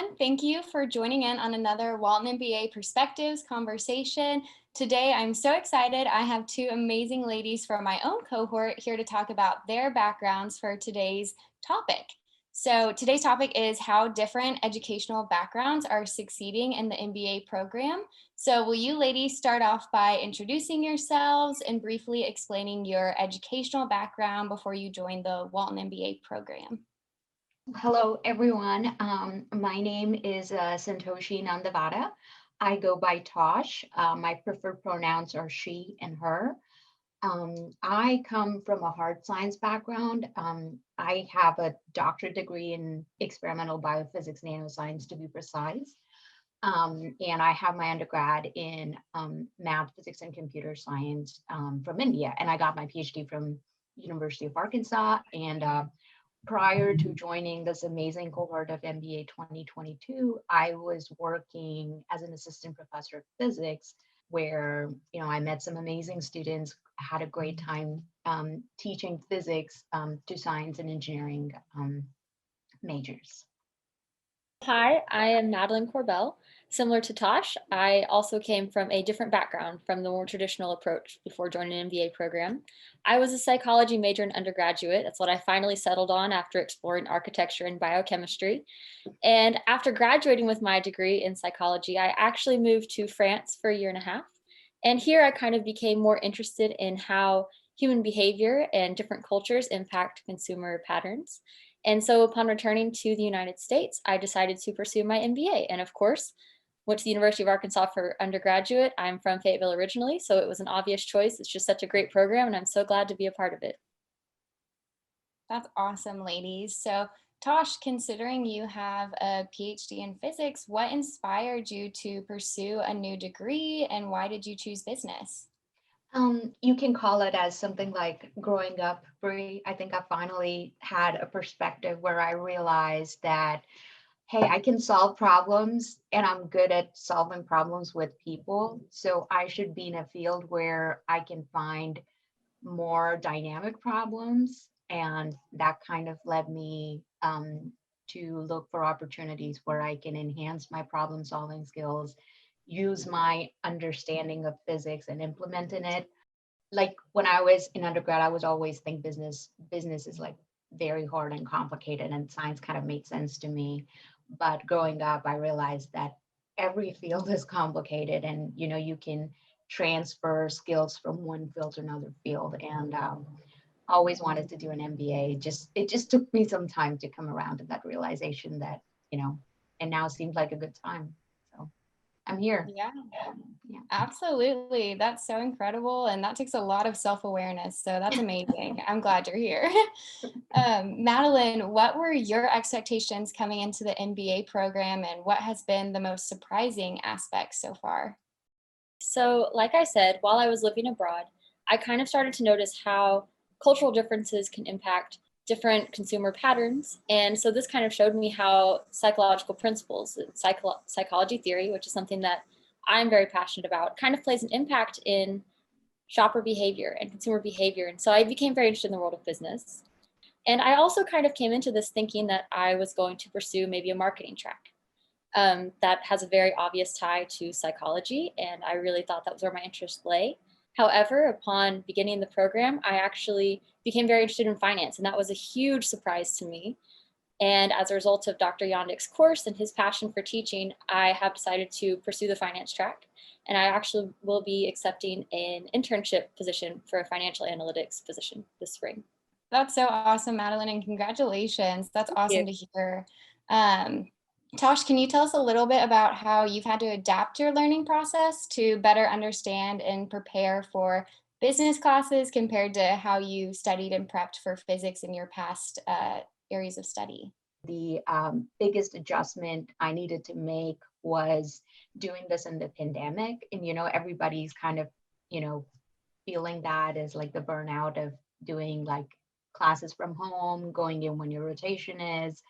everyone. Thank you for joining in on another Walton MBA Perspectives conversation. Today, I'm so excited. I have two amazing ladies from my own cohort here to talk about their backgrounds for today's topic. So today's topic is how different educational backgrounds are succeeding in the MBA program. So will you ladies start off by introducing yourselves and briefly explaining your educational background before you joined the Walton MBA program? Hello, everyone. My name is Santoshi Nandivada. I go by Tosh. My preferred pronouns are she and her. I come from a hard science background. I have a doctorate degree in experimental biophysics, nanoscience to be precise. And I have my undergrad in math, physics, and computer science from India. And I got my PhD from University of Arkansas. And prior to joining this amazing cohort of MBA 2022, I was working as an assistant professor of physics, where I met some amazing students, had a great time teaching physics to science and engineering majors. Hi, I am Madeline Corbell. Similar to Tosh, I also came from a different background from the more traditional approach before joining an MBA program. I was a psychology major in undergraduate. That's what I finally settled on after exploring architecture and biochemistry. And after graduating with my degree in psychology, I actually moved to France for a year and a half. And here I kind of became more interested in how human behavior and different cultures impact consumer patterns. And so upon returning to the United States, I decided to pursue my MBA. And of course, went to the University of Arkansas for undergraduate. I'm from Fayetteville originally, so it was an obvious choice. It's just such a great program, and I'm so glad to be a part of it. That's awesome, ladies. So Tosh, considering you have a PhD in physics, what inspired you to pursue a new degree and why did you choose business? You can call it as something like growing up, Brie. I think I finally had a perspective where I realized that, hey, I can solve problems and I'm good at solving problems with people. So I should be in a field where I can find more dynamic problems. And that kind of led me to look for opportunities where I can enhance my problem solving skills, use my understanding of physics and implement in it. Like when I was in undergrad, I was always think business is like very hard and complicated, and science kind of made sense to me. But growing up, I realized that every field is complicated, and you can transfer skills from one field to another field. And always wanted to do an MBA. It just took me some time to come around to that realization that and now seems like a good time. So I'm here. Yeah, absolutely. That's so incredible. And that takes a lot of self-awareness. So that's amazing. I'm glad you're here. Madeline, what were your expectations coming into the MBA program and what has been the most surprising aspect so far? So, like I said, while I was living abroad, I kind of started to notice how cultural differences can impact different consumer patterns. And so this kind of showed me how psychological principles, psychology theory, which is something that I'm very passionate about, kind of plays an impact in shopper behavior and consumer behavior. And so I became very interested in the world of business. And I also kind of came into this thinking that I was going to pursue maybe a marketing track. That has a very obvious tie to psychology, and I really thought that was where my interest lay. However, upon beginning the program, I actually became very interested in finance, and that was a huge surprise to me. And as a result of Dr. Yondik's course and his passion for teaching, I have decided to pursue the finance track. And I actually will be accepting an internship position for a financial analytics position this spring. That's so awesome, Madeline, and congratulations. That's awesome to hear. Tosh, can you tell us a little bit about how you've had to adapt your learning process to better understand and prepare for business classes compared to how you studied and prepped for physics in your past areas of study? The biggest adjustment I needed to make was doing this in the pandemic. And, everybody's kind of, feeling that as like the burnout of doing like classes from home, going in when your rotation is.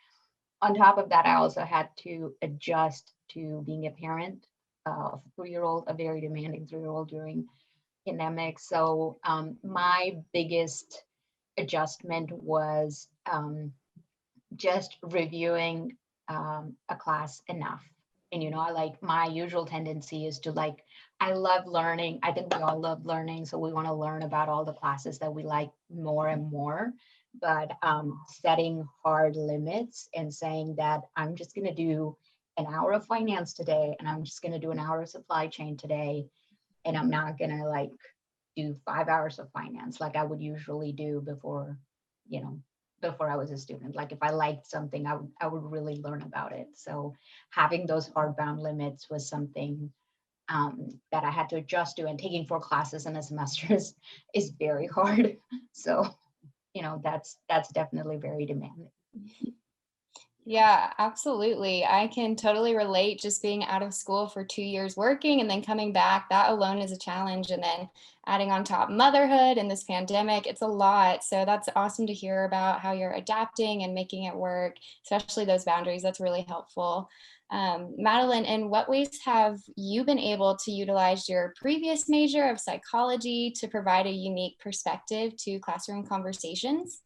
On top of that, I also had to adjust to being a parent of a 3-year-old, a very demanding 3-year-old during pandemic. So my biggest adjustment was just reviewing a class enough. And, my usual tendency is to I love learning. I think we all love learning. So we want to learn about all the classes that we like more and more. But setting hard limits and saying that I'm just going to do an hour of finance today, and I'm just going to do an hour of supply chain today. And I'm not going to do 5 hours of finance like I would usually do before I was a student. If I liked something, I would really learn about it. So having those hardbound limits was something that I had to adjust to, and taking 4 classes in a semester is very hard. So, that's definitely very demanding. Yeah, absolutely. I can totally relate, just being out of school for 2 years working and then coming back. That alone is a challenge. And then adding on top motherhood and this pandemic, it's a lot. So that's awesome to hear about how you're adapting and making it work, especially those boundaries. That's really helpful. Madeline, in what ways have you been able to utilize your previous major of psychology to provide a unique perspective to classroom conversations?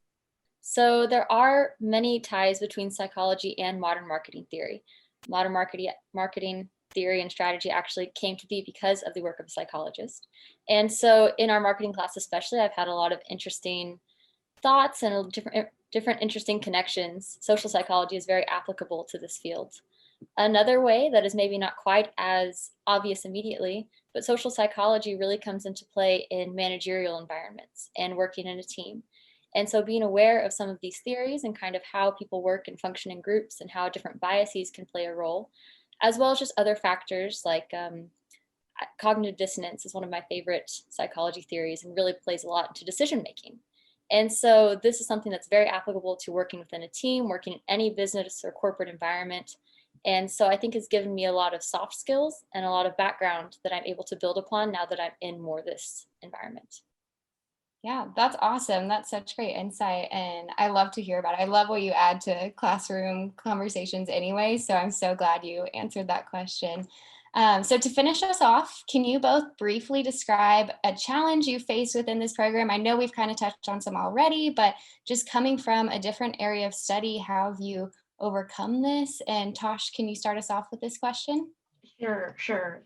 So there are many ties between psychology and modern marketing theory. Modern marketing theory and strategy actually came to be because of the work of a psychologist. And so in our marketing class especially, I've had a lot of interesting thoughts and different interesting connections. Social psychology is very applicable to this field. Another way that is maybe not quite as obvious immediately, but social psychology really comes into play in managerial environments and working in a team. And so being aware of some of these theories and kind of how people work and function in groups and how different biases can play a role, as well as just other factors like cognitive dissonance is one of my favorite psychology theories and really plays a lot into decision making. And so this is something that's very applicable to working within a team, working in any business or corporate environment. And so I think it's given me a lot of soft skills and a lot of background that I'm able to build upon now that I'm in more this environment. Yeah, that's awesome. That's such great insight. And I love to hear about it. I love what you add to classroom conversations anyway. So I'm so glad you answered that question. So to finish us off, can you both briefly describe a challenge you faced within this program? I know we've kind of touched on some already, but just coming from a different area of study, how have you overcome this? And Tosh, can you start us off with this question? Sure.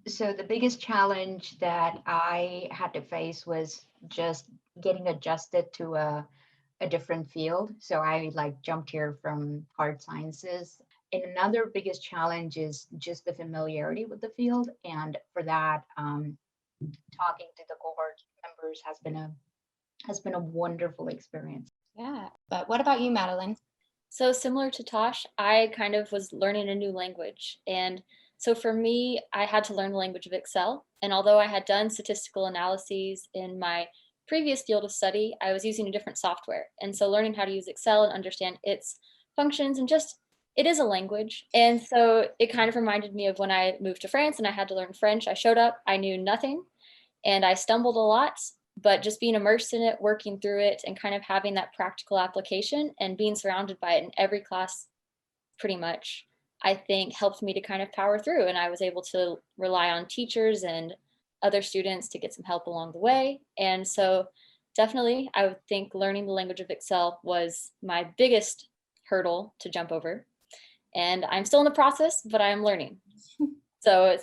So the biggest challenge that I had to face was just getting adjusted to a different field. So I jumped here from hard sciences. And another biggest challenge is just the familiarity with the field. And for that, talking to the cohort members has been a wonderful experience. Yeah, but what about you, Madeline? So similar to Tosh, I kind of was learning a new language. And so for me, I had to learn the language of Excel. And although I had done statistical analyses in my previous field of study, I was using a different software. And so learning how to use Excel and understand its functions and just, it is a language. And so it kind of reminded me of when I moved to France and I had to learn French. I showed up, I knew nothing, and I stumbled a lot, but just being immersed in it, working through it, and kind of having that practical application and being surrounded by it in every class pretty much, I think helped me to kind of power through. And I was able to rely on teachers and other students to get some help along the way. And so definitely, I would think learning the language of Excel was my biggest hurdle to jump over. And I'm still in the process, but I'm learning. So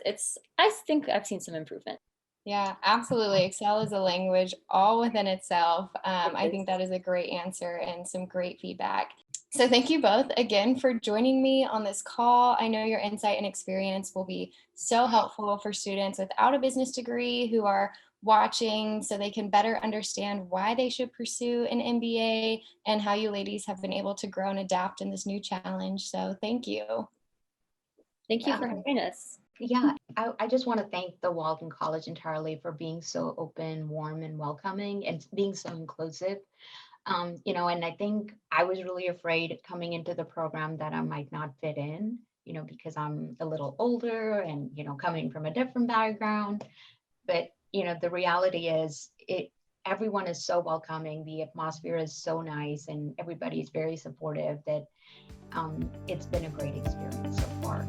I think I've seen some improvement. Yeah, absolutely. Excel is a language all within itself. I think that is a great answer and some great feedback. So thank you both again for joining me on this call. I know your insight and experience will be so helpful for students without a business degree who are watching so they can better understand why they should pursue an MBA and how you ladies have been able to grow and adapt in this new challenge. So thank you. Thank you for having us. Yeah, I just want to thank the Walton College entirely for being so open, warm, and welcoming, and being so inclusive. And I think I was really afraid coming into the program that I might not fit in, because I'm a little older and, coming from a different background. But, the reality is everyone is so welcoming. The atmosphere is so nice and everybody is very supportive that it's been a great experience so far.